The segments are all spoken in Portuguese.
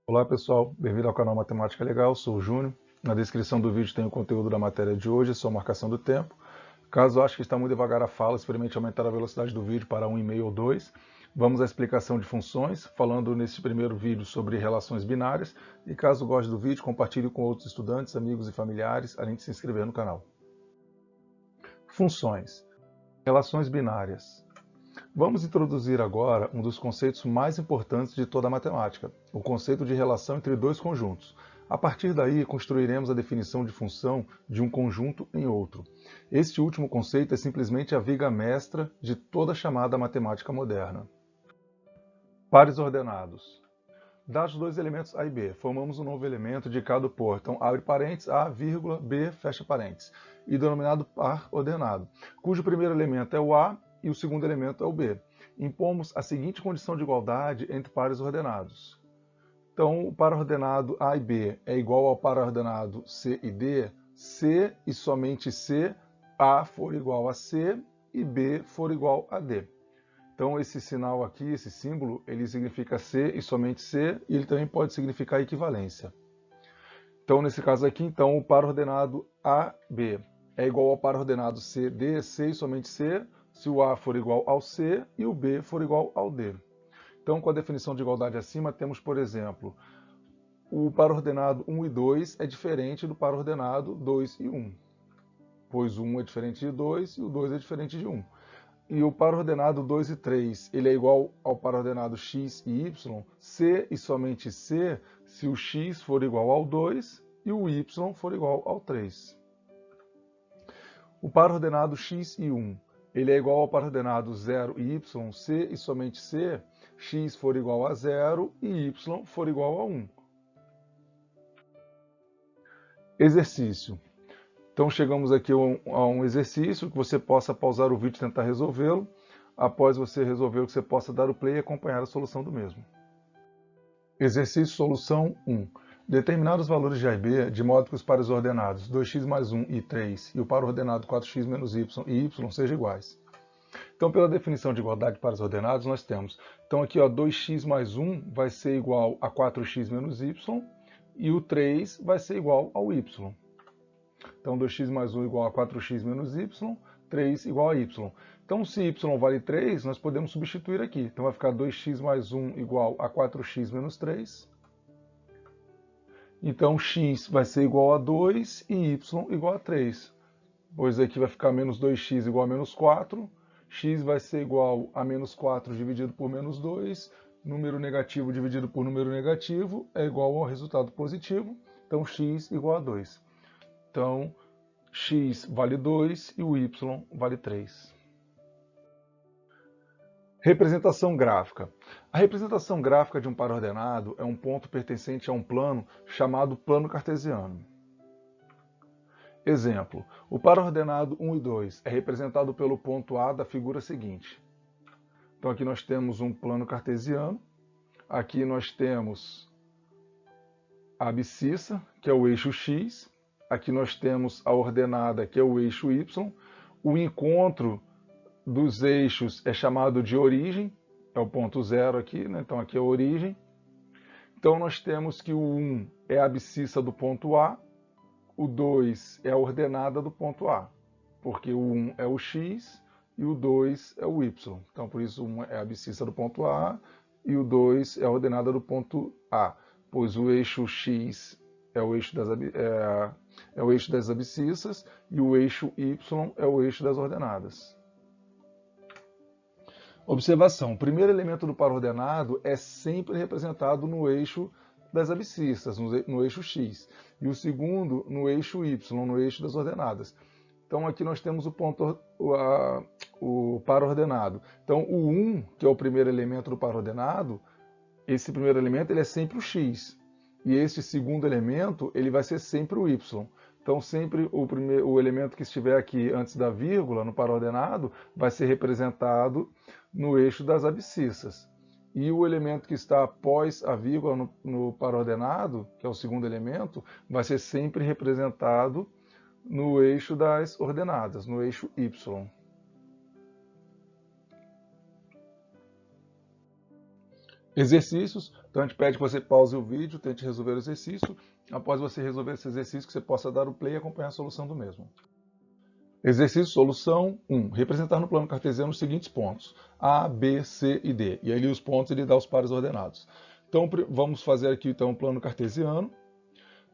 Olá pessoal, bem-vindo ao canal Matemática Legal, sou o Júnior. Na descrição do vídeo tem o conteúdo da matéria de hoje, só marcação do tempo. Caso ache que está muito devagar a fala, experimente aumentar a velocidade do vídeo para 1,5 ou 2. Vamos à explicação de funções, falando nesse primeiro vídeo sobre relações binárias. E caso goste do vídeo, compartilhe com outros estudantes, amigos e familiares, além de se inscrever no canal. Funções. Relações binárias. Vamos introduzir agora um dos conceitos mais importantes de toda a matemática, o conceito de relação entre dois conjuntos. A partir daí, construiremos a definição de função de um conjunto em outro. Este último conceito é simplesmente a viga mestra de toda a chamada matemática moderna. Pares ordenados. Dados dois elementos A e B, formamos um novo elemento indicado por, então abre parênteses, A, vírgula, B, fecha parênteses, e denominado par ordenado, cujo primeiro elemento é o A e o segundo elemento é o B. Impomos a seguinte condição de igualdade entre pares ordenados. Então, o par ordenado A e B é igual ao par ordenado C e D, se e somente se A for igual a C e B for igual a D. Então, esse sinal aqui, esse símbolo, ele significa C e somente C, e ele também pode significar equivalência. Então, nesse caso aqui, então, o par ordenado AB é igual ao par ordenado CD, C e somente C, se o A for igual ao C e o B for igual ao D. Então, com a definição de igualdade acima, temos, por exemplo, o par ordenado 1 e 2 é diferente do par ordenado 2 e 1, pois o 1 é diferente de 2 e o 2 é diferente de 1. E o par ordenado 2 e 3, ele é igual ao par ordenado x e y, C e somente C, se o x for igual ao 2 e o y for igual ao 3. O par ordenado x e 1, ele é igual ao par ordenado 0 e y, C e somente C, x for igual a 0 e y for igual a 1. Exercício. Então chegamos aqui a um exercício que você possa pausar o vídeo e tentar resolvê-lo. Após você resolver, você possa dar o play e acompanhar a solução do mesmo. Exercício solução 1. Determinar os valores de A e B de modo que os pares ordenados 2x mais 1 e 3 e o par ordenado 4x menos y e y sejam iguais. Então, pela definição de igualdade de pares ordenados, nós temos, então aqui ó, 2x mais 1 vai ser igual a 4x menos y e o 3 vai ser igual ao y. Então, 2x mais 1 igual a 4x menos y, 3 igual a y. Então, se y vale 3, nós podemos substituir aqui. Então, vai ficar 2x mais 1 igual a 4x menos 3. Então, x vai ser igual a 2 e y igual a 3. Pois aqui vai ficar menos 2x igual a menos 4. X vai ser igual a menos 4 dividido por menos 2. Número negativo dividido por número negativo é igual ao resultado positivo. Então, x igual a 2. Então, x vale 2 e o y vale 3. Representação gráfica. A representação gráfica de um par ordenado é um ponto pertencente a um plano chamado plano cartesiano. Exemplo, o par ordenado 1 e 2 é representado pelo ponto A da figura seguinte. Então aqui nós temos um plano cartesiano, aqui nós temos a abscissa, que é o eixo x, aqui nós temos a ordenada, que é o eixo y, o encontro dos eixos é chamado de origem, é o ponto zero aqui, né? Então aqui é a origem. Então nós temos que o 1 é a abscissa do ponto A, o 2 é a ordenada do ponto A, porque o 1 é o x e o 2 é o y. Então por isso o 1 é a abscissa do ponto A e o 2 é a ordenada do ponto A, pois o eixo x é o eixo das abscissas e o eixo y é o eixo das ordenadas. Observação, o primeiro elemento do par ordenado é sempre representado no eixo das abscissas, no eixo x, e o segundo no eixo y, no eixo das ordenadas. Então aqui nós temos o par ordenado. Então o 1, que é o primeiro elemento do par ordenado, esse primeiro elemento ele é sempre o x, e este segundo elemento ele vai ser sempre o y. Então sempre o elemento que estiver aqui antes da vírgula, no par ordenado, vai ser representado no eixo das abscissas. E o elemento que está após a vírgula no par ordenado, que é o segundo elemento, vai ser sempre representado no eixo das ordenadas, no eixo y. Exercícios, então a gente pede que você pause o vídeo, tente resolver o exercício. Após você resolver esse exercício, que você possa dar o play e acompanhar a solução do mesmo. Exercício solução 1. Representar no plano cartesiano os seguintes pontos: A, B, C e D. E ali os pontos ele dá os pares ordenados. Então vamos fazer aqui então o plano cartesiano.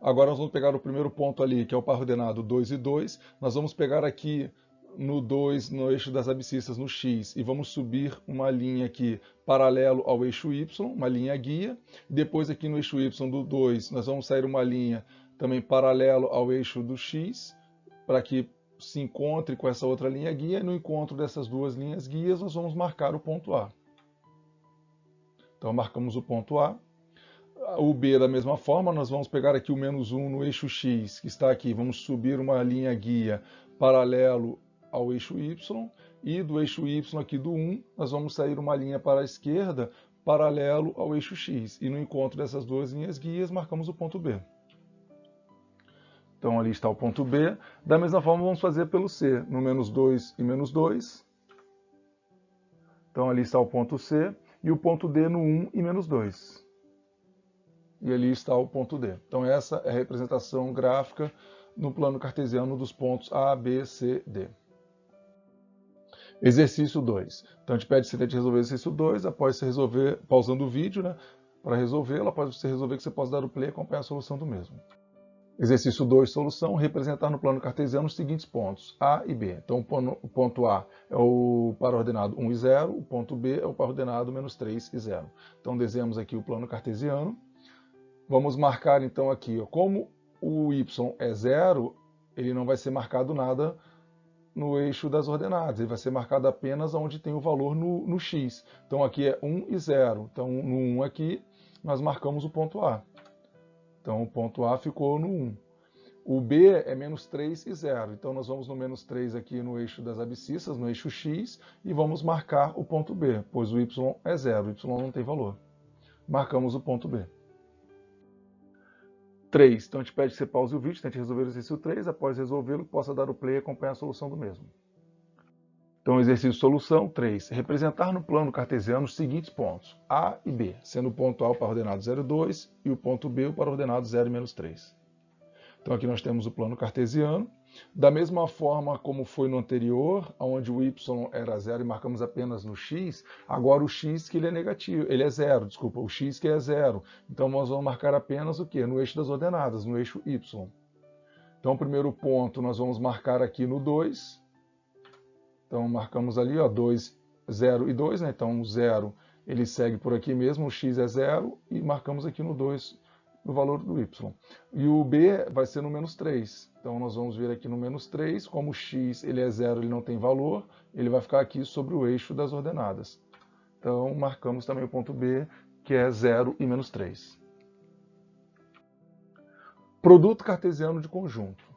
Agora nós vamos pegar o primeiro ponto ali, que é o par ordenado 2 e 2. Nós vamos pegar aqui no 2, no eixo das abscissas, no X, e vamos subir uma linha aqui paralelo ao eixo Y, uma linha guia. Depois aqui no eixo Y do 2, nós vamos sair uma linha também paralelo ao eixo do X, para que se encontre com essa outra linha guia, e no encontro dessas duas linhas guias nós vamos marcar o ponto A. Então marcamos o ponto A. O B da mesma forma, nós vamos pegar aqui o menos 1 no eixo X, que está aqui, vamos subir uma linha guia paralelo ao eixo Y, e do eixo Y aqui do 1, nós vamos sair uma linha para a esquerda paralelo ao eixo X, e no encontro dessas duas linhas guias marcamos o ponto B. Então ali está o ponto B. Da mesma forma vamos fazer pelo C, no menos 2 e menos 2. Então ali está o ponto C, e o ponto D no 1 e menos 2. E ali está o ponto D. Então essa é a representação gráfica no plano cartesiano dos pontos A, B, C, D. Exercício 2. Então a gente pede que você tente resolver o exercício 2, após você resolver, pausando o vídeo, né, para resolvê-lo, após você resolver que você possa dar o play e acompanhar a solução do mesmo. Exercício 2, solução, representar no plano cartesiano os seguintes pontos, A e B. Então o ponto A é o par ordenado 1 e 0, o ponto B é o par ordenado menos 3 e 0. Então desenhamos aqui o plano cartesiano. Vamos marcar então aqui, ó, como o y é 0, ele não vai ser marcado nada no eixo das ordenadas, ele vai ser marcado apenas onde tem o valor no x. Então aqui é 1 e 0, então no 1 aqui nós marcamos o ponto A. Então o ponto A ficou no 1. O B é menos 3 e 0, então nós vamos no menos 3 aqui no eixo das abscissas, no eixo x, e vamos marcar o ponto B, pois o y é 0, o y não tem valor. Marcamos o ponto B. 3. Então a gente pede que você pause o vídeo, tente resolver o exercício 3, após resolvê-lo, possa dar o play e acompanhar a solução do mesmo. Então, exercício solução 3. Representar no plano cartesiano os seguintes pontos, A e B, sendo o ponto A o par ordenado 0 e 2 e o ponto B o par ordenado 0 e menos 3. Então aqui nós temos o plano cartesiano. Da mesma forma como foi no anterior, onde o y era 0 e marcamos apenas no x, agora o x que ele é negativo, ele é 0, desculpa, o x que é 0. Então nós vamos marcar apenas o quê? No eixo das ordenadas, no eixo y. Então o primeiro ponto nós vamos marcar aqui no 2. Então marcamos ali, ó, 2, 0 e 2, né? Então o 0 ele segue por aqui mesmo, o x é 0, e marcamos aqui no 2 o valor do y. E o b vai ser no menos 3. Então nós vamos ver aqui no menos 3, como o x ele é 0, ele não tem valor, ele vai ficar aqui sobre o eixo das ordenadas. Então marcamos também o ponto B, que é 0 e menos 3. Produto cartesiano de conjunto.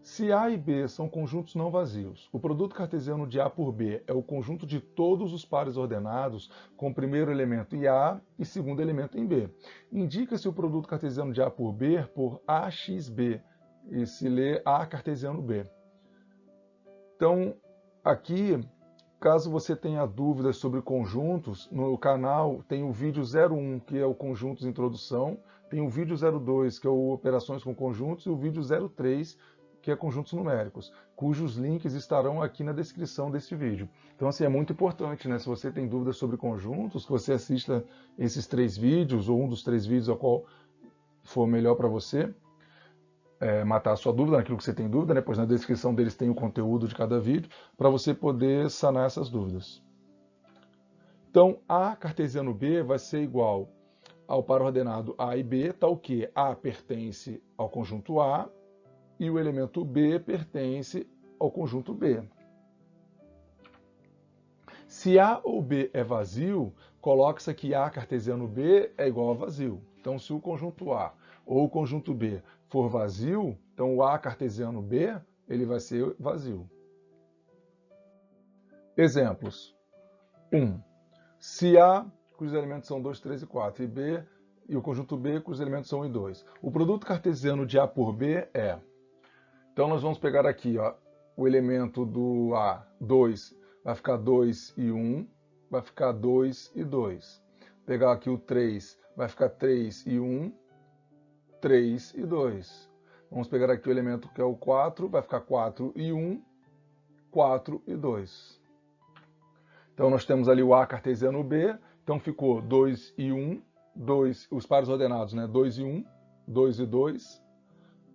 Se A e B são conjuntos não vazios, o produto cartesiano de A por B é o conjunto de todos os pares ordenados com o primeiro elemento em A e segundo elemento em B. Indica-se o produto cartesiano de A por B por AXB, e se lê A cartesiano B. Então, aqui, caso você tenha dúvidas sobre conjuntos, no canal tem o vídeo 01, que é o conjuntos introdução, tem o vídeo 02, que é o operações com conjuntos, e o vídeo 03, que é conjuntos numéricos, cujos links estarão aqui na descrição deste vídeo. Então, assim, é muito importante, né? Se você tem dúvidas sobre conjuntos, que você assista esses 3 vídeos, ou um dos 3 vídeos ao qual for melhor para você, matar a sua dúvida, naquilo que você tem dúvida, né? Pois na descrição deles tem o conteúdo de cada vídeo, para você poder sanar essas dúvidas. Então, A cartesiano B vai ser igual ao par ordenado A e B, tal que A pertence ao conjunto A, e o elemento B pertence ao conjunto B. Se A ou B é vazio, coloca-se aqui A cartesiano B é igual a vazio. Então, se o conjunto A ou o conjunto B for vazio, então o A cartesiano B ele vai ser vazio. Exemplos. 1. Se A, cujos elementos são 2, 3 e 4, e B, e o conjunto B, cujos elementos são 1 e 2. O produto cartesiano de A por B é... Então, nós vamos pegar aqui, ó, o elemento do A, 2, vai ficar 2 e 1, vai ficar 2 e 2. pegar aqui o 3, vai ficar 3 e 1, 3 e 2. Vamos pegar aqui o elemento que é o 4, vai ficar 4 e 1, 4 e 2. Então nós temos ali o A cartesiano B, então ficou 2 e 1, 2, os pares ordenados, né? 2 e 1, 2 e 2,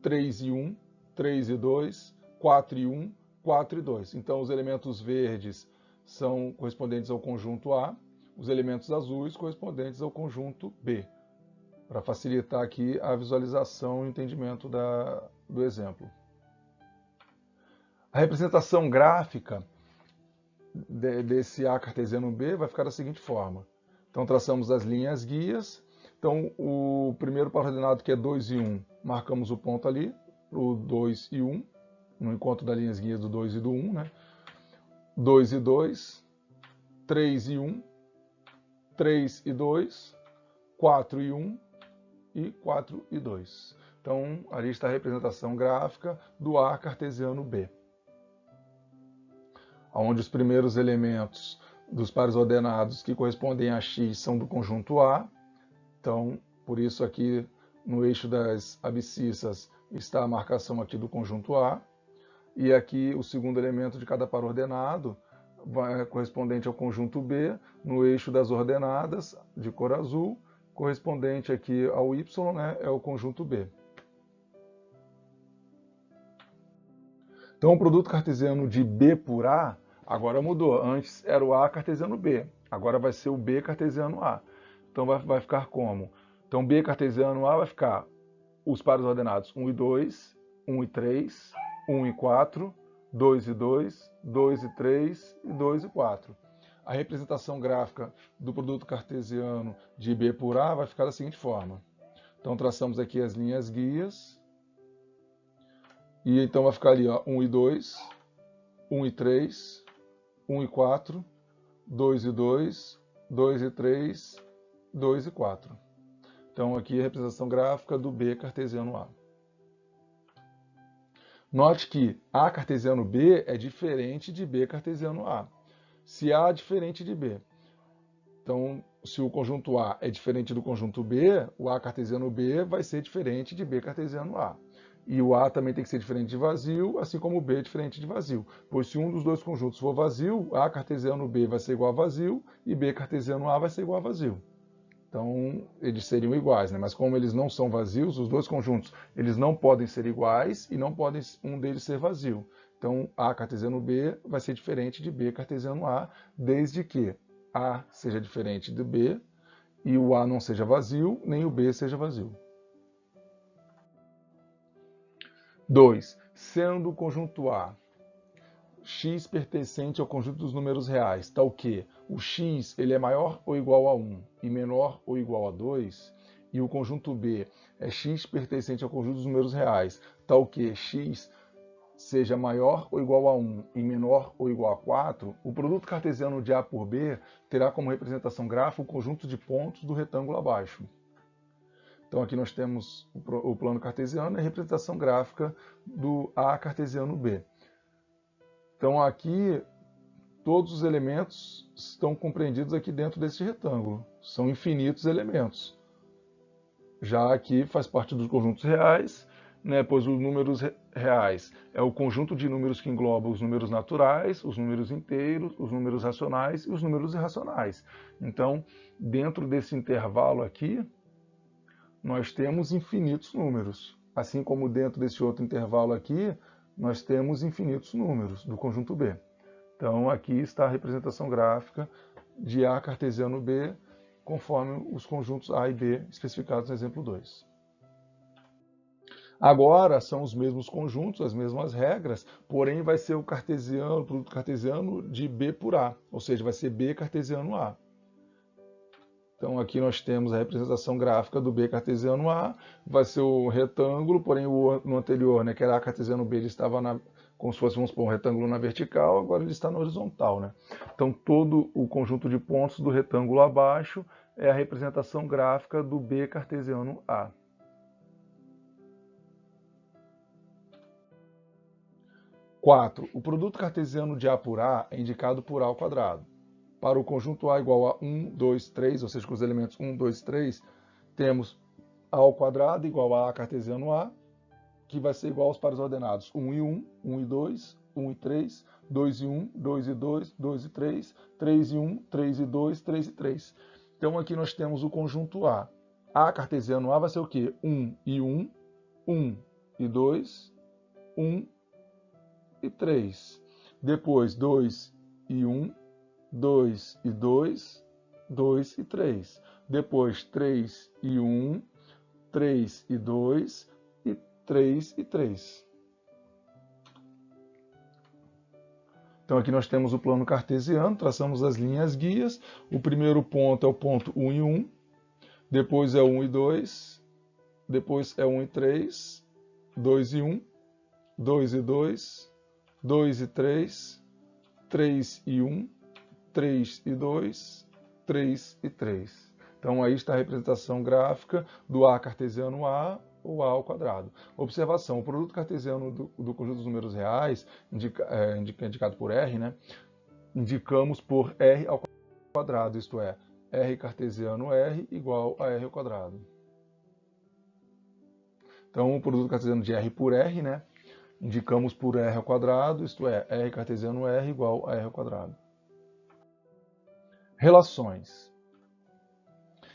3 e 1, 3 e 2, 4 e 1, 4 e 2. Então os elementos verdes são correspondentes ao conjunto A, os elementos azuis correspondentes ao conjunto B, para facilitar aqui a visualização e o entendimento do exemplo. A representação gráfica desse A cartesiano B vai ficar da seguinte forma. Então traçamos as linhas guias. Então o primeiro par ordenado, que é 2 e 1, marcamos o ponto ali, o 2 e 1, no encontro das linhas guias do 2 e do 1, né? 2 e 2, 3 e 1, 3 e 2, 4 e 1 e 4 e 2. Então ali está a representação gráfica do A cartesiano B, onde os primeiros elementos dos pares ordenados que correspondem a x são do conjunto A. Então, por isso aqui no eixo das abscissas está a marcação aqui do conjunto A. E aqui o segundo elemento de cada par ordenado vai correspondente ao conjunto B, no eixo das ordenadas de cor azul, correspondente aqui ao y, né, é o conjunto B. Então o produto cartesiano de B por A agora mudou. Antes era o A cartesiano B, agora vai ser o B cartesiano A. Então vai ficar como? Então B cartesiano A vai ficar os pares ordenados 1 e 2, 1 e 3, 1 e 4, 2 e 2, 2 e 3 e 2 e 4. A representação gráfica do produto cartesiano de B por A vai ficar da seguinte forma. Então traçamos aqui as linhas guias. E então vai ficar ali, ó, 1 e 2, 1 e 3, 1 e 4, 2 e 2, 2 e 3, 2 e 4. Então aqui a representação gráfica do B cartesiano A. Note que A cartesiano B é diferente de B cartesiano A. Se A é diferente de B, então se o conjunto A é diferente do conjunto B, o A cartesiano B vai ser diferente de B cartesiano A. E o A também tem que ser diferente de vazio, assim como o B é diferente de vazio. Pois se um dos dois conjuntos for vazio, A cartesiano B vai ser igual a vazio e B cartesiano A vai ser igual a vazio. Então, eles seriam iguais, né? Mas como eles não são vazios, os dois conjuntos eles não podem ser iguais e não podem um deles ser vazio. Então, A cartesiano B vai ser diferente de B cartesiano A, desde que A seja diferente do B e o A não seja vazio, nem o B seja vazio. 2. Sendo o conjunto A x pertencente ao conjunto dos números reais, tal que o x ele é maior ou igual a 1 e menor ou igual a 2, e o conjunto B é x pertencente ao conjunto dos números reais, tal que x seja maior ou igual a 1 e menor ou igual a 4, o produto cartesiano de A por B terá como representação gráfica o conjunto de pontos do retângulo abaixo. Então aqui nós temos o plano cartesiano e a representação gráfica do A cartesiano B. Então aqui todos os elementos estão compreendidos aqui dentro desse retângulo. São infinitos elementos. Já aqui faz parte dos conjuntos reais, né, pois os números reais é o conjunto de números que engloba os números naturais, os números inteiros, os números racionais e os números irracionais. Então, dentro desse intervalo aqui, nós temos infinitos números. Assim como dentro desse outro intervalo aqui, nós temos infinitos números do conjunto B. Então aqui está a representação gráfica de A cartesiano B, conforme os conjuntos A e B especificados no exemplo 2. Agora são os mesmos conjuntos, as mesmas regras, porém vai ser o produto cartesiano de B por A, ou seja, vai ser B cartesiano A. Então aqui nós temos a representação gráfica do B cartesiano A, vai ser o retângulo, porém no anterior, né, que era A cartesiano B, ele estava como se fosse, vamos supor, um retângulo na vertical, agora ele está na horizontal, né? Então todo o conjunto de pontos do retângulo abaixo é a representação gráfica do B cartesiano A. O produto cartesiano de A por A é indicado por A ao quadrado. Para o conjunto A igual a 1, 2, 3, ou seja, com os elementos 1, 2, 3, temos A ao quadrado igual a cartesiano A, que vai ser igual aos pares ordenados 1 e 1, 1 e 2, 1 e 3, 2 e 1, 2 e 2, 2 e 3, 3 e 1, 3 e 2, 3 e 3. Então aqui nós temos o conjunto A. A cartesiano A vai ser o quê? 1 e 1, 1 e 2, 1 e 3. Depois 2 e 1, 2 e 2, 2 e 3. Depois 3 e 1, 3 e 2 e 3 e 3. Então aqui nós temos o plano cartesiano, traçamos as linhas guias. O primeiro ponto é o ponto 1 e 1, depois é 1 e 2, depois é 1 e 3, 2 e 1, 2 e 2, 2 e 3, 3 e 1, 3 e 2, 3 e 3. Então aí está a representação gráfica do A cartesiano A, ou A ao quadrado. Observação, o produto cartesiano do conjunto dos números reais, indicado por R, né, indicamos por R ao quadrado, isto é, R cartesiano R igual a R ao quadrado. Então o produto cartesiano de R por R, né, indicamos por R ao quadrado, isto é, R cartesiano R igual a R ao quadrado. Relações.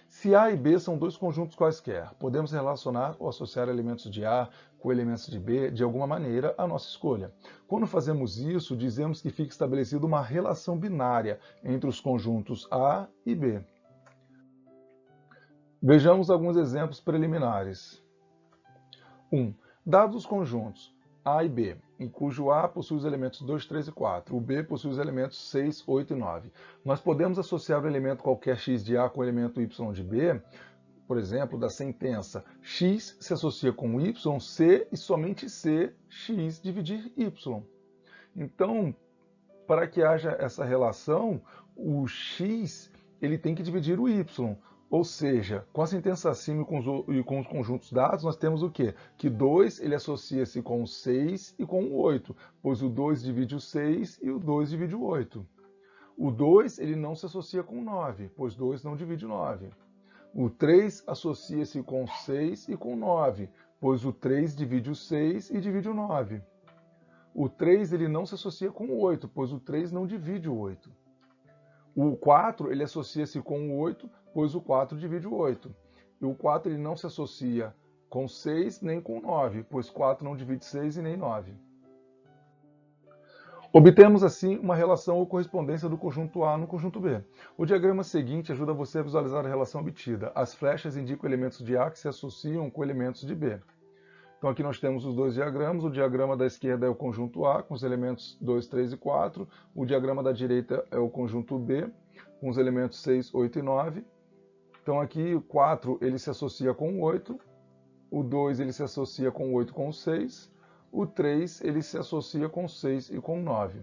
Se A e B são dois conjuntos quaisquer, podemos relacionar ou associar elementos de A com elementos de B de alguma maneira à nossa escolha. Quando fazemos isso, dizemos que fica estabelecida uma relação binária entre os conjuntos A e B. Vejamos alguns exemplos preliminares. 1. Dados os conjuntos A e B, em cujo A possui os elementos 2, 3 e 4, o B possui os elementos 6, 8 e 9. Nós podemos associar um elemento qualquer x de A com o elemento y de B, por exemplo, da sentença x se associa com y, c e somente c, x dividir y. Então, para que haja essa relação, o x ele tem que dividir o y. Ou seja, com a sentença acima e com os conjuntos dados, nós temos o quê? Que 2 ele associa-se com o 6 e com o 8, pois o 2 divide o 6 e o 2 divide o 8. O 2 ele não se associa com o 9, pois 2 não divide o 9. O 3 associa-se com o 6 e com o 9, pois o 3 divide o 6 e divide o 9. O 3 ele não se associa com o 8, pois o 3 não divide o 8. O 4 ele associa-se com o 8, pois o 4 divide o 8. E o 4 ele não se associa com 6 nem com 9, pois 4 não divide 6 e nem 9. Obtemos assim uma relação ou correspondência do conjunto A no conjunto B. O diagrama seguinte ajuda você a visualizar a relação obtida. As flechas indicam elementos de A que se associam com elementos de B. Então aqui nós temos os dois diagramas. O diagrama da esquerda é o conjunto A, com os elementos 2, 3 e 4. O diagrama da direita é o conjunto B, com os elementos 6, 8 e 9. Então aqui o 4 ele se associa com o 8, o 2 ele se associa com o 8 com o 6, o 3 ele se associa com o 6 e com o 9.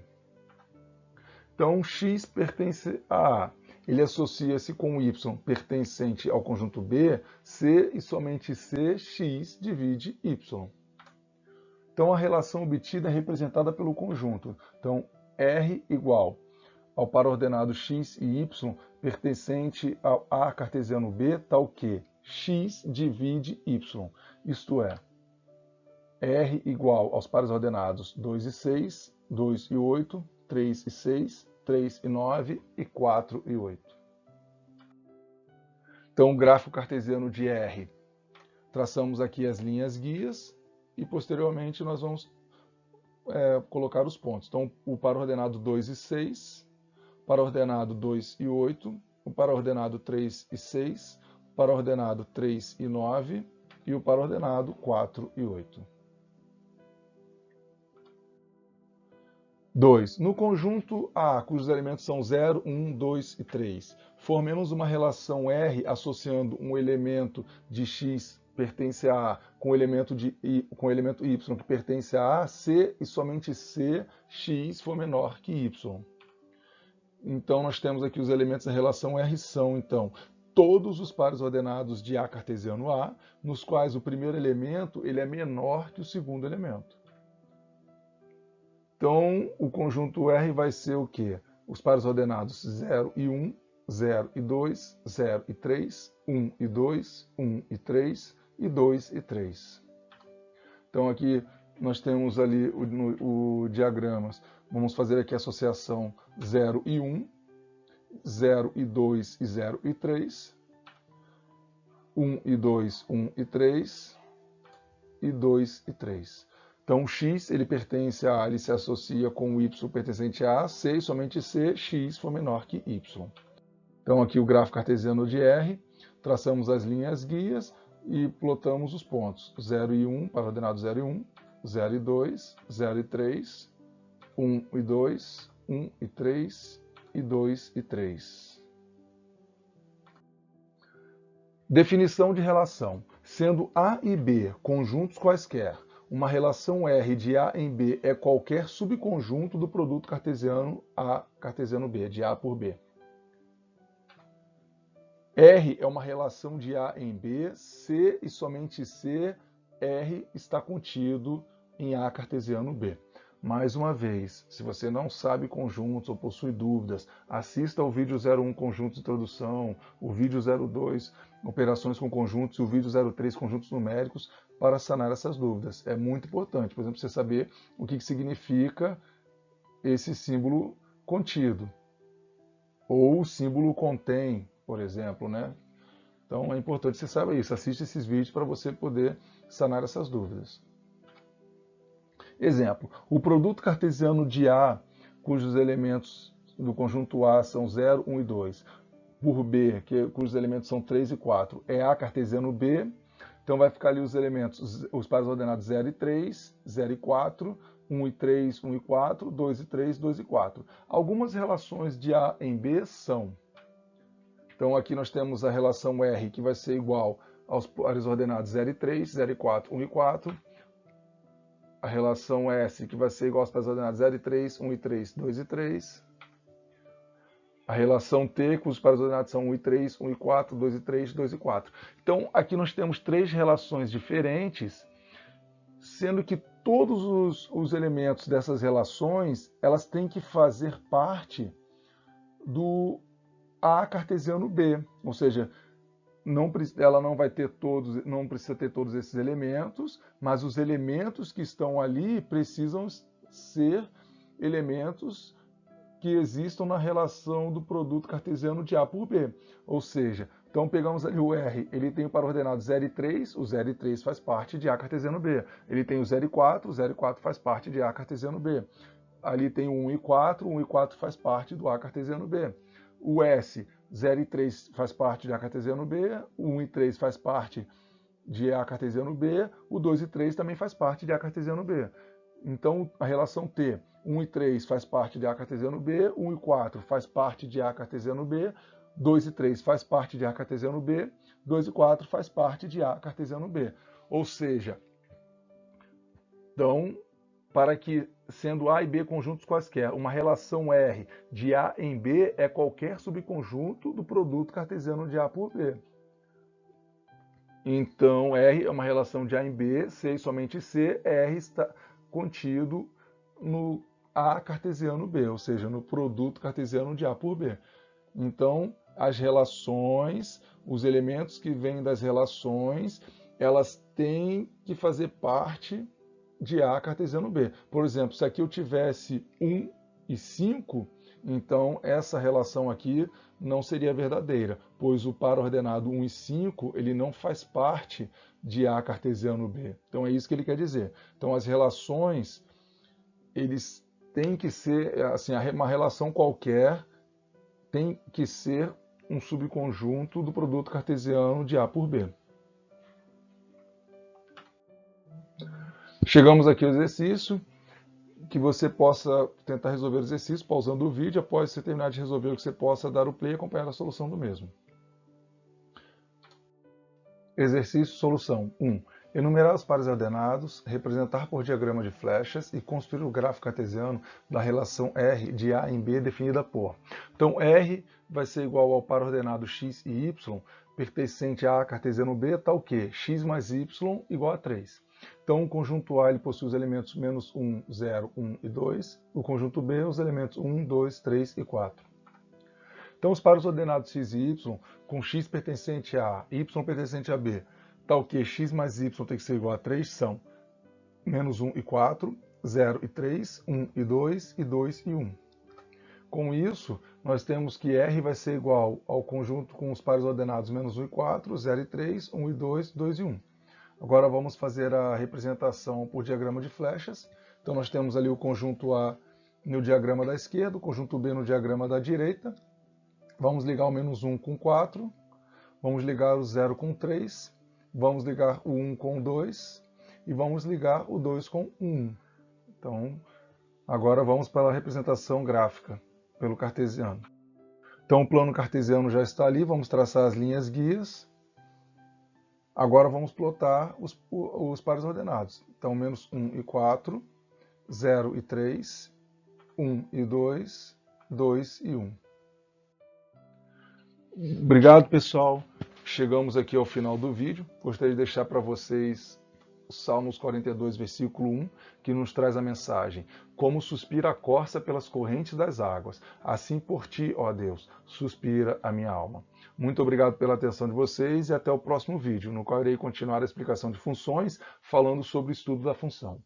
Então x pertence a A. Ele associa-se com o y pertencente ao conjunto B, C e somente C, x divide y. Então a relação obtida é representada pelo conjunto. Então R igual ao par ordenado x e y pertencente ao A cartesiano B, tal que x divide y. Isto é, R igual aos pares ordenados 2 e 6, 2 e 8, 3 e 6, 3 e 9 e 4 e 8. Então, o gráfico cartesiano de R. Traçamos aqui as linhas guias e, posteriormente, nós vamos colocar os pontos. Então, o par ordenado 2 e 6, o par ordenado 2 e 8, o par ordenado 3 e 6, o par ordenado 3 e 9 e o par ordenado 4 e 8. 2. No conjunto A, cujos elementos são 0, 1, 2 e 3, formemos uma relação R associando um elemento de x pertence a A com o elemento Y que pertence a A, C e somente C, x for menor que Y. Então nós temos aqui os elementos da relação R são, então, todos os pares ordenados de A cartesiano A, nos quais o primeiro elemento ele é menor que o segundo elemento. Então, o conjunto R vai ser o quê? os pares ordenados 0 e 1, 0 e 2, 0 e 3, 1 e 2, 1 e 3 e 2 e 3. Então aqui nós temos ali o diagramas. Vamos fazer aqui a associação 0 e 1, 0 e 2 e 0 e 3, 1 e 2, 1 e 3 e 2 e 3. Então, x ele pertence a A, ele se associa com o y pertencente a A, se e somente se x for menor que y. Então, aqui o gráfico cartesiano de R, traçamos as linhas guias e plotamos os pontos. 0 e 1, para ordenado 0 e 1, 0 e 2, 0 e 3, 1 e 2, 1 e 3 e 2 e 3. Definição de relação. Sendo A e B conjuntos quaisquer, uma relação R de A em B é qualquer subconjunto do produto cartesiano A cartesiano B, de A por B. R é uma relação de A em B, se e somente se R está contido em A cartesiano B. Mais uma vez, se você não sabe conjuntos ou possui dúvidas, assista ao vídeo 01 Conjuntos de Introdução, o vídeo 02 Operações com Conjuntos e o vídeo 03 Conjuntos Numéricos para sanar essas dúvidas. É muito importante, por exemplo, você saber o que significa esse símbolo contido, ou o símbolo contém, por exemplo, né? Então é importante que você saiba isso, assista esses vídeos para você poder sanar essas dúvidas. Exemplo, o produto cartesiano de A, cujos elementos do conjunto A são 0, 1 e 2, por B, cujos elementos são 3 e 4, é A cartesiano B, então vai ficar ali os elementos, os pares ordenados 0 e 3, 0 e 4, 1 e 3, 1 e 4, 2 e 3, 2 e 4. Algumas relações de A em B são. Então aqui nós temos a relação R, que vai ser igual aos pares ordenados 0 e 3, 0 e 4, 1 e 4. A relação S, que vai ser igual aos pares ordenados 0 e 3, 1 e 3, 2 e 3. A relação T, com os pares ordenados são 1 e 3, 1 e 4, 2 e 3, 2 e 4. Então, aqui nós temos três relações diferentes, sendo que todos os elementos dessas relações, elas têm que fazer parte do A cartesiano B. Ou seja, ela não vai ter todos, não precisa ter todos esses elementos, mas os elementos que estão ali precisam ser elementos que existam na relação do produto cartesiano de A por B. Ou seja, então pegamos ali o R, ele tem o par ordenado 0 e 3, o 0 e 3 faz parte de A cartesiano B. Ele tem o 0 e 4, o 0 e 4 faz parte de A cartesiano B. Ali tem o 1 e 4, o 1 e 4 faz parte do A cartesiano B. O S, 0 e 3 faz parte de A cartesiano B, o 1 e 3 faz parte de A cartesiano B, o 2 e 3 também faz parte de A cartesiano B. Então, a relação T, 1 e 3 faz parte de A cartesiano B, 1 e 4 faz parte de A cartesiano B, 2 e 3 faz parte de A cartesiano B, 2 e 4 faz parte de A cartesiano B. Ou seja, então, para que, sendo A e B conjuntos quaisquer, uma relação R de A em B é qualquer subconjunto do produto cartesiano de A por B. Então, R é uma relação de A em B, se e somente se, R está contido no A cartesiano B, ou seja, no produto cartesiano de A por B. Então, as relações, os elementos que vêm das relações, elas têm que fazer parte de A cartesiano B. Por exemplo, se aqui eu tivesse 1 e 5, então essa relação aqui não seria verdadeira, pois o par ordenado 1 e 5 ele não faz parte de A cartesiano B. Então é isso que ele quer dizer. Então as relações, eles têm que ser, assim, uma relação qualquer tem que ser um subconjunto do produto cartesiano de A por B. Chegamos aqui ao exercício, que você possa tentar resolver o exercício pausando o vídeo, após você terminar de resolver, que você possa dar o play e acompanhar a solução do mesmo. Exercício solução 1. Enumerar os pares ordenados, representar por diagrama de flechas e construir o gráfico cartesiano da relação R de A em B definida por. Então, R vai ser igual ao par ordenado x e y pertencente a cartesiano B está o quê? X mais y igual a 3. Então, o conjunto A ele possui os elementos menos 1, 0, 1 e 2. O conjunto B, os elementos 1, 2, 3 e 4. Então, os pares ordenados x e y, com x pertencente a A, y pertencente a B, está o quê? X mais y tem que ser igual a 3, são menos 1 e 4, 0 e 3, 1 e 2 e 2 e 1. Com isso, nós temos que R vai ser igual ao conjunto com os pares ordenados menos 1 e 4, 0 e 3, 1 e 2, 2 e 1. Agora vamos fazer a representação por diagrama de flechas. Então nós temos ali o conjunto A no diagrama da esquerda, o conjunto B no diagrama da direita. Vamos ligar o menos 1 com 4, vamos ligar o 0 com 3, vamos ligar o 1 com 2 e vamos ligar o 2 com 1. Então, agora vamos para a representação gráfica pelo cartesiano. Então o plano cartesiano já está ali, vamos traçar as linhas guias. Agora vamos plotar os pares ordenados. Então, menos 1 e 4, 0 e 3, 1 e 2, 2 e 1. Obrigado, pessoal. Chegamos aqui ao final do vídeo. Gostaria de deixar para vocês o Salmos 42, versículo 1, que nos traz a mensagem: como suspira a corça pelas correntes das águas, assim por ti, ó Deus, suspira a minha alma. Muito obrigado pela atenção de vocês e até o próximo vídeo, no qual irei continuar a explicação de funções, falando sobre o estudo da função.